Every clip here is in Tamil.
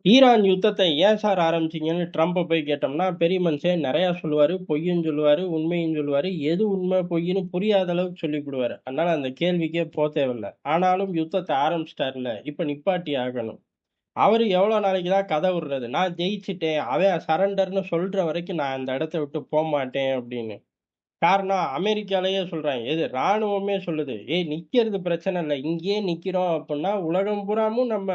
ஈரான் யுத்தத்த ஏன் சார் ஆரம்பிச்சீங்கன்னு ட்ரம்ப போய் கேட்டோம்னா, பெரிய மனுஷன் நெறையா சொல்லுவாரு. பொய்யும் சொல்லுவாரு, உண்மையும் சொல்லுவாரு. எது உண்மை, பொய்ன்னு புரியாத அளவுக்கு சொல்லிப்புடுவாரு. அதனால அந்த கேள்விக்கே தேவையில்ல. ஆனாலும் யுத்தத்த ஆரம்பிச்சுட்டாருல்ல, இப்ப நிப்பாட்டி ஆகணும். அவரு எவ்வளோ நாளைக்கு தான் கத விடுறது? நான் ஜெயிச்சுட்டேன். அவன் சரண்டர்ன்னு சொல்ற வரைக்கும் நான் அந்த இடத்த விட்டு போமாட்டேன் அப்படின்னு. காரணம் அமெரிக்காலயே சொல்றாங்க. எது ராணுவமே சொல்லுது. "ஏய் நிக்கிறது பிரச்சனை இல்ல. இங்கேயே நிக்கிறோம் அப்புட்ன்னா, உலகம் பூராமும் நம்ம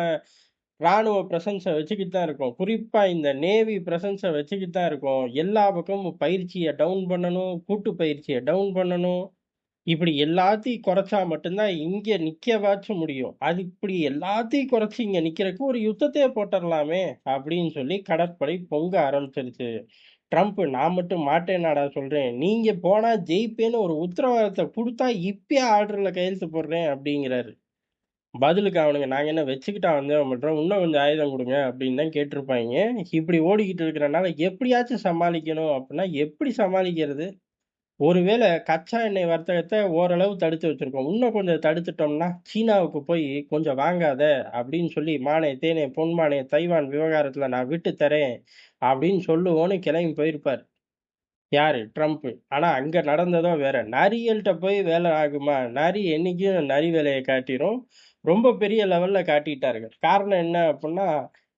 ராணுவ பிரசன்ஸ வச்சுக்கிட்டு தான் இருக்கோம். குறிப்பா இந்த நேவி பிரசன்ஸ வச்சுக்கிட்டு தான் இருக்கோம். எல்லா பக்கமும் பயிற்சிய டவுன் பண்ணணும். கூட்டு பயிற்சிய டவுன் பண்ணணும். இப்படி எல்லாத்தையும் குறைச்சா மட்டும் தான் இங்க நிக்கவாச்சும் முடியும். அது இப்படி எல்லாத்தையும் குறைச்சு இங்க நிக்கிறதுக்கு ஒரு யுத்தத்தையே போட்டுறலாமே! அப்படின்னு சொல்லி கடற்படை பொங்க ஆரம்பிச்சிருச்சு. ட்ரம்ப் நான் மட்டும் மாட்டேனாடா சொல்றேன். நீங்க போனா ஜெயிப்பேன்னு ஒரு உத்தரவாதத்த குடுத்தா இப்பயே ஆர்டர்ல கையெழுத்து போடுறேன் அப்படிங்கிறாரு. பதிலுக்கு அவனுங்க நாங்க என்ன வச்சுக்கிட்டா வந்தேன் பண்றோம். இன்னும் கொஞ்சம் ஆயுதம் குடுங்க அப்படின்னு தான் கேட்டிருப்பாய்ங்க. இப்படி ஓடிக்கிட்டு இருக்கிறனால எப்படியாச்சும் சமாளிக்கணும் அப்படின்னா எப்படி சமாளிக்கிறது? ஒருவேளை கச்சா எண்ணெய் வர்த்தகத்த ஓரளவு தடுத்து வச்சிருக்கோம். இன்னும் கொஞ்சம் தடுத்துட்டோம்னா, சீனாவுக்கு போய் "கொஞ்சம் வாங்காத" அப்படின்னு சொல்லி "மானே, தேனே, பொன்மானே, தைவான் விவகாரத்துல நான் விட்டு தரேன்" அப்படின்னு சொல்லுவோன்னு கிளம்பி போயிருப்பாரு. யாரு? ட்ரம்ப். ஆனா அங்க நடந்ததோ வேற. நரிகள்ட்ட போய் வேலை ஆகுமா? நரி என்னைக்கும் நரி வேலைய காட்டிரும். ரொம்ப பெரிய லெவல்ல காட்டிட்டார்கள். காரணம் என்ன அப்புட்ன்னா,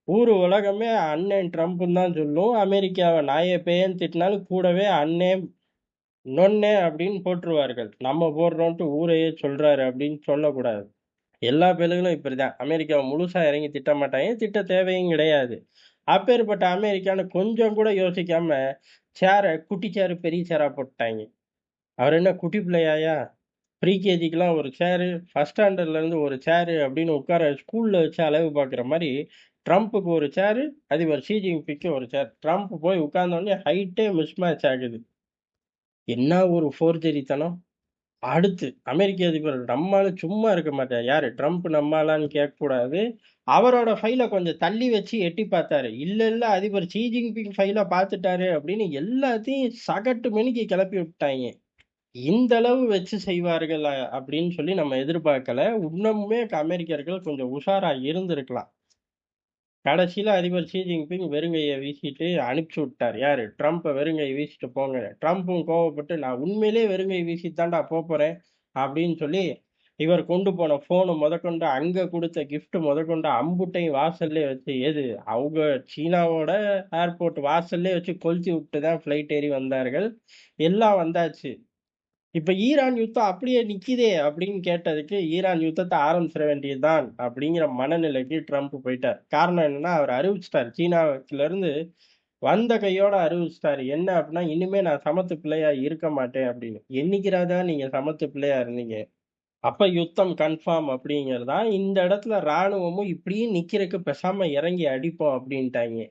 ஊரு உலகமே அண்ணன் ட்ரம்ப்ன்னு தான் சொல்லும். அமெரிக்காவ நாயே பேயேன்னு திட்டினாலும் கூடவே அண்ணே, நொண்ணே அப்படின்னு போட்டுருவார்கள். நம்ம போடுறோன்ட்டு ஊரையே சொல்றாரு அப்படின்னு சொல்லக்கூடாது. எல்லா பயலுகளும் இப்படிதான். அமெரிக்காவ முழுசா இறங்கி திட்ட மாட்டாய்ங்க. திட்ட தேவையும் கிடையாது. அப்பேற்பட்ட அமெரிக்கான்னு கொஞ்சம் கூட யோசிக்காம, குட்டி சேரு, பெரிய சேரா போட்டுட்டாய்ங்க. அவர் என்ன குட்டி பிள்ளையாயா? ப்ரீகேஜிக்குலாம் ஒரு சேரு, ஃபர்ஸ்ட் ஸ்டாண்டர்ட்லேருந்து ஒரு சேரு அப்படின்னு உட்கார ஸ்கூல்ல வச்சு அழகு பார்க்குற மாரி, ட்ரம்ப்புக்கு ஒரு சேரு, அதிபர் ஷி ஜின்பிங்க்கு ஒரு சேர். ட்ரம்ப் போய் உட்கார்ந்த உடனே ஹைட்டே மிஸ் மேட்ச் ஆகுது. என்ன ஒரு ஃபோர்ஜரித்தனம்! அடுத்து அமெரிக்க அதிபர் நம்மாளு சும்மா இருக்க மாட்டாரு. யாரு? ட்ரம்ப் நம்மாளான்னு கேட்கக்கூடாது. அவரோட ஃபைல கொஞ்சம் தள்ளி வச்சு எட்டி பார்த்தாரு. இல்ல, இல்ல அதிபர் ஷி ஜின்பிங் ஃபைல பார்த்துட்டாரு அப்படின்னு எல்லாத்தையும் சகட்டு மேனிக்கு கிளப்பி விட்டாய்ங்க. இந்த அளவு வச்சு செய்வார்கள் அப்படின்னு சொல்லி நம்ம எதிர்பார்க்கல. இன்னமுமே அமெரிக்கர்கள் கொஞ்சம் உஷாரா இருந்திருக்கலாம். கடைசியில அதிபர் ஷி ஜின்பிங் வெறுங்கைய வீசிட்டு அனுப்பிச்சு விட்டார். யாரு? ட்ரம்ப வெறுங்கை வீசிட்டு போங்க. ட்ரம்பும் கோவப்பட்டு நான் உண்மையிலேயே வெறுங்கை வீசிட்டு தான்டா போப்போறேன் அப்படின்னு சொல்லி, இவர் கொண்டு போன ஃபோனு மொதற்கொண்டு, அங்க குடுத்த கிஃப்ட் மொதற்கொண்டு அம்புட்டையும் வாசல்லயே வச்சு அவங்க சீனாவோட ஏர்போர்ட் வாசல்லயே வச்சு கொளுத்தி விட்டு தான் ஃப்ளைட் ஏறி வந்தார்கள். எல்லாம் வந்தாச்சு. இப்ப ஈரான் யுத்தம் அப்படியே நிக்குதே அப்படின்னு கேட்டதுக்கு, ஈரான் யுத்தத்த ஆரம்பிச்சிட வேண்டியது தான் அப்படிங்கிற மனநிலைக்கு ட்ரம்ப் போயிட்டார். காரணம் என்னன்னா, அவர் அறிவிச்சுட்டாரு. சீனாவுலருந்து வந்த கையோட அறிவிச்சுட்டாரு. என்ன அப்படின்னா, இனிமே நான் சமத்து பிள்ளையா இருக்க மாட்டேன் அப்படின்னு. என்னைக்கு ராஜா நீங்க சமத்து பிள்ளையா இருந்தீங்க? அப்ப யுத்தம் கன்ஃபார்ம் அப்படிங்கிறதா, இந்த இடத்துல ராணுவமும் இப்படியே நிக்கிறதுக்கு பேசாம இறங்கி அடிப்போம் அப்படின்ட்டாய்ங்க.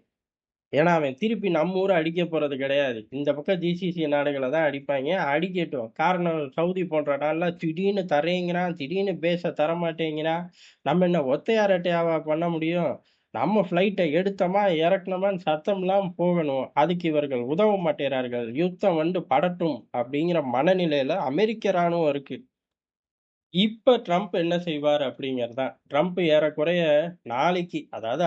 ஏன்னா, அவன் திருப்பி நம்ம ஊர அடிக்க போறது கிடையாது. இந்த பக்கம் ஜிசிசி நாடுகள தான் அடிப்பாய்ங்க. அடிக்கட்டும். காரணம் சவுதி போன்ற நாடுலாம் திடீர்னு தர்றேங்கிறான், திடீர்னு பேஸ தரமாட்டேங்கிறான். நம்ம என்ன ஒத்தையா ரெட்டையாவா பண்ண முடியும்? நம்ம ஃப்ளைட்ட எடுத்தோமா, இறக்குனோமான்னு சத்தம் இல்லாம போகணும். அதுக்கு இவர்கள் உதவ மாட்டேங்கிறார்கள். யுத்தம் வந்து படட்டும் அப்படிங்கிற மனநிலையில அமெரிக்க ராணுவம் இருக்கு. இப்ப ட்ரம்ப் என்ன செய்வார் அப்படிங்கிறது தான். ட்ரம்ப் ஏறக்குறைய நாளைக்கு, அதாவது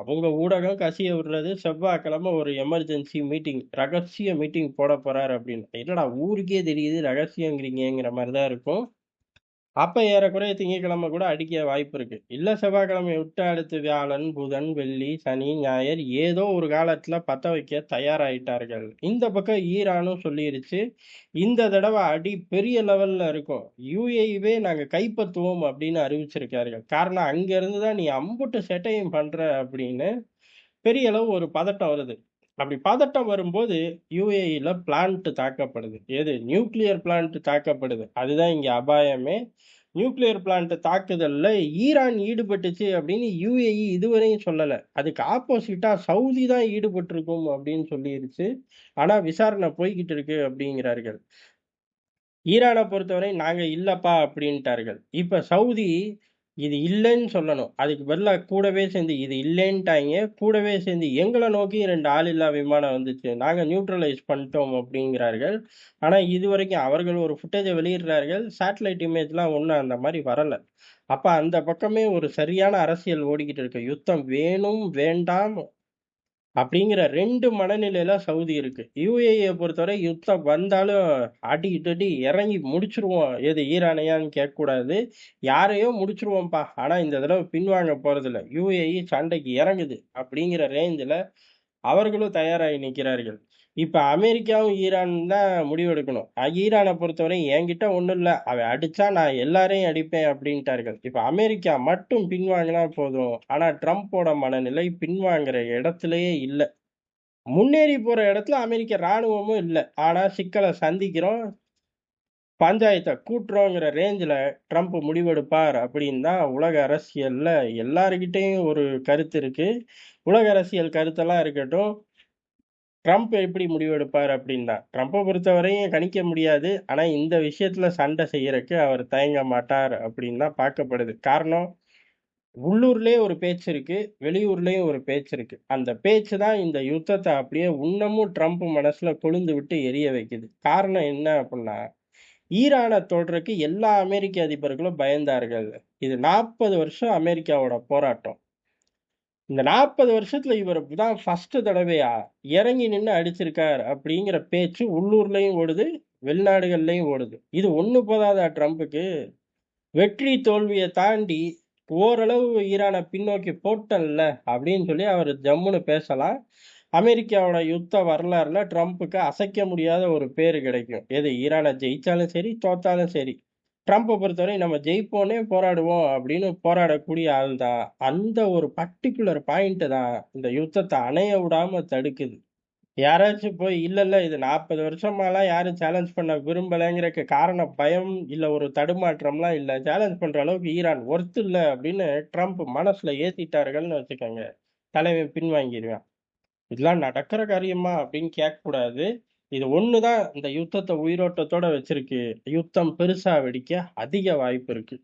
அவங்க ஊடகம் கசிய விடுறது செவ்வாய்க்கிழமை ஒரு எமர்ஜென்சி மீட்டிங், ரகசிய மீட்டிங் போடப் போறார் அப்படின்னு. என்னடா ஊருக்கே தெரியுது ரகசியங்கிறீங்கங்கிற மாரி தான் இருக்கும். அப்ப ஏறக்குறைய திங்கட்கிழமை கூட அடிக்க வாய்ப்பு இருக்கு. இல்ல செவ்வாய்க்கிழமைய விட்டு அடுத்து வியாழன், புதன், வெள்ளி, சனி, ஞாயிறு ஏதோ ஒரு காலத்துல பத்த வைக்க தயாராயிட்டார்கள். இந்த பக்கம் ஈரானும் சொல்லிருச்சு, இந்த தடவ அடி பெரிய லெவல்ல இருக்கும். யுஏஇவே நாங்க கைப்பற்றுவோம் அப்படின்னு அறிவிச்சிருக்கார்கள். காரணம் அங்க இருந்து தான் நீ அம்புட்டு சேட்டையும் பண்ற அப்படின்னு பெரிய அளவு ஒரு பதட்டம் வருது. அப்படி பதட்டம் வரும்போது யுஏஇல பிளான்ட் தாக்கப்படுது. எது? நியூக்ளியர் பிளான்ட் தாக்கப்படுது. அதுதான் இங்க அபாயமே. நியூக்ளியர் பிளான்ட் தாக்குதல்ல ஈரான் ஈடுபட்டுச்சு அப்படின்னு யுஏஇ இதுவரையும் சொல்லல. அதுக்கு ஆப்போசிட்டா சவுதி தான் ஈடுபட்டிருக்கும் அப்படின்னு சொல்லிருச்சு. ஆனா விசாரணை போய்க்கிட்டு இருக்கு அப்படிங்கிறார்கள். ஈரான பொறுத்தவரை நாங்க இல்லப்பா அப்படின்ட்டார்கள். இப்ப சவுதி இது இல்லைன்னு சொல்லணும். அதுக்கு பதிலா கூடவே சேர்ந்து இது இல்லைன்ட்டாய்ங்க. கூடவே சேர்ந்து எங்கள நோக்கி 2 ஆளில்லா விமானம் வந்துச்சு. நாங்க நியூட்ரலைஸ் பண்ணிட்டோம் அப்படிங்கிறார்கள். ஆனா இதுவரைக்கும் அவர்கள் ஒரு ஃபுட்டேஜ வெளியிடுறார்கள். சேட்டலைட் இமேஜ்லாம் ஒண்ணும் அந்த மாரி வரல. அப்ப அந்த பக்கமே ஒரு சரியான அரசியல் ஓடிக்கிட்டு இருக்கு. யுத்தம் வேணும், வேண்டாம் அப்படிங்கிற 2 மனநிலையில சவுதி இருக்கு. யுஏஇய பொறுத்தவரை யுத்தம் வந்தாலும் அடி தடி இறங்கி முடிச்சுருவோம். எது ஈரானையான்னு கேட்கக்கூடாது. யாரையோ முடிச்சுருவோம்ப்பா. ஆனா இந்த தடவ பின்வாங்க போறதில்ல. யுஏஇ சண்டைக்கு இறங்குது அப்படிங்கிற ரேஞ்சுல அவர்களும் தயாராகி நிற்கிறார்கள். இப்ப அமெரிக்காவும் ஈரானும் தான் முடிவெடுக்கணும். ஈரான பொறுத்தவரை என்கிட்ட ஒண்ணும் இல்ல. அவன் அடிச்சா நான் எல்லாரையும் அடிப்பேன் அப்படின்ட்டார்கள். இப்ப அமெரிக்கா மட்டும் பின்வாங்கினா போதும். ஆனா ட்ரம்ப்போட மனநிலை பின்வாங்குற இடத்திலேயே இல்ல. முன்னேறி போற இடத்துல அமெரிக்க ராணுவமும் இல்ல. ஆனா சிக்கல சந்திக்கிறோம். பஞ்சாயத்த கூட்டுறோங்கிற ரேஞ்சுல ட்ரம்ப் முடிவெடுப்பார் அப்படின்னு தான் உலக அரசியல்ல எல்லார்கிட்டயும் ஒரு கருத்து இருக்கு. உலக அரசியல் கருத்தெல்லாம் இருக்கட்டும். ட்ரம்ப் எப்படி முடிவெடுப்பார் அப்படின்னா, ட்ரம்ப பொறுத்தவரையும் கணிக்க முடியாது. ஆனா இந்த விஷயத்துல சண்டை செய்யறக்கு அவர் தயங்க மாட்டார் அப்படின்னு தான் பார்க்கப்படுது. காரணம், உள்ளூர்லயே ஒரு பேச்சு இருக்கு. வெளியூர்லயும் ஒரு பேச்சு இருக்கு. அந்த பேச்சு தான் இந்த யுத்தத்த அப்படியே இன்னமும் ட்ரம்ப் மனசுல கொழுந்து விட்டு எரிய வைக்குது. காரணம் என்ன அப்படின்னா, ஈரான தொடுறக்கு எல்லா அமெரிக்க அதிபர்களும் பயந்தார்கள். இது 40 வருஷம் அமெரிக்காவோட போராட்டம். இந்த 40 வருஷத்துல இவரு தான் ஃபர்ஸ்ட் தடவையா இறங்கி நின்னு அடிச்சிருக்கார் அப்படிங்கிற பேச்சு உள்ளூர்லயும் ஓடுது, வெளிநாடுகள்லயும் ஓடுது. இது ஒண்ணு போதாதா ட்ரம்புக்கு? வெற்றி தோல்விய தாண்டி ஓரளவு ஈரான பின்னோக்கி போட்டேன்ல அப்படின்னு சொல்லி அவரு ஜம்முன்னு பேசலாம். அமெரிக்காவோட யுத்த வரலாறுல ட்ரம்புக்கு அசைக்க முடியாத ஒரு பேரு கிடைக்கும். எது ஈரான ஜெயிச்சாலும் சரி, தோத்தாலும் சரி. ட்ரம்ப பொறுத்தவரை நம்ம ஜெயிப்போனே போராடுவோம் அப்படின்னு போராடக்கூடிய ஆள் தான். அந்த ஒரு பர்ட்டிகுலர் பாயிண்ட் தான் இந்த யுத்தத்த அணைய விடாம தடுக்குது. யாராச்சும் போய் இல்ல, இல்ல இது 40 வருஷமாலாம் யாரும் சேலஞ்ச் பண்ண விரும்பலங்கிறக்கு காரணம் பயம், இல்ல ஒரு தடுமாற்றம்லாம் இல்ல. சேலஞ்ச் பண்ற அளவுக்கு ஈரான் ஒர்த் இல்ல அப்படின்னு ட்ரம்ப் மனசுல ஏத்திட்டார்கள்னு வச்சுக்கோங்க. தலைவன் பின்வாங்கிருவான். இதெல்லாம் நடக்கிற காரியமா அப்படின்னு கேட்கக்கூடாது. இது ஒண்ணு தான் இந்த யுத்தத்த உயிரோட்டத்தோட வச்சிருக்கு. யுத்தம் பெருசா வெடிக்க அதிக வாய்ப்பு இருக்கு.